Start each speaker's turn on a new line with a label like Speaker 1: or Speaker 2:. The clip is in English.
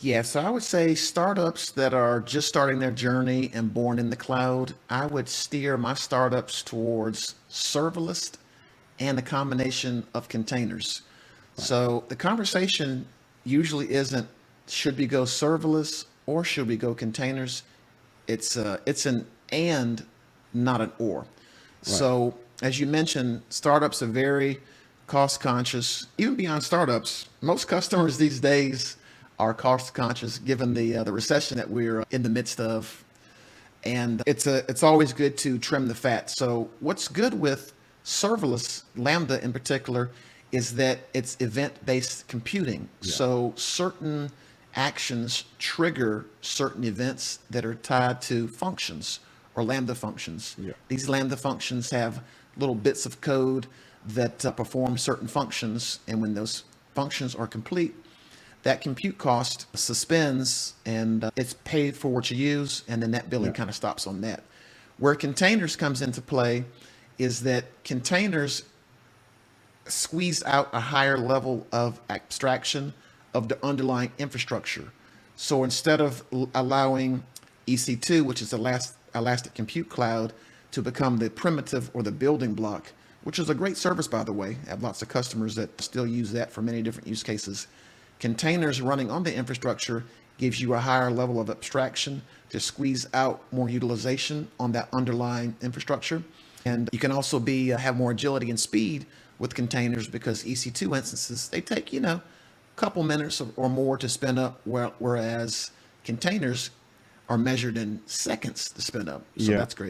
Speaker 1: Yeah, so I would say startups that are just starting their journey and born in the cloud, I would steer my startups towards serverless and a combination of containers.
Speaker 2: Right.
Speaker 1: So the conversation usually isn't should we go serverless or should we go containers? It's an and, not an or.
Speaker 2: Right.
Speaker 1: So as you mentioned, startups are very cost conscious. Even beyond startups, most customers these days are cost conscious given the recession that we're in the midst of, and it's always good to trim the fat. So what's good with serverless Lambda in particular is that it's event-based computing.
Speaker 2: Yeah.
Speaker 1: So certain actions trigger certain events that are tied to functions or Lambda functions.
Speaker 2: Yeah.
Speaker 1: These Lambda functions have little bits of code that perform certain functions, and when those functions are complete, that compute cost suspends and it's paid for what you use, and then that billing
Speaker 2: Yeah.
Speaker 1: kind of stops on that. Where containers comes into play is that containers squeeze out a higher level of abstraction of the underlying infrastructure. So instead of allowing EC2, which is the last elastic compute cloud, to become the primitive or the building block, which is a great service, by the way. I have lots of customers that still use that for many different use cases. Containers running on the infrastructure gives you a higher level of abstraction to squeeze out more utilization on that underlying infrastructure. And you can also be have more agility and speed with containers because EC2 instances, they take, a couple minutes or more to spin up, whereas containers are measured in seconds to spin up. So
Speaker 2: Yeah.
Speaker 1: that's great.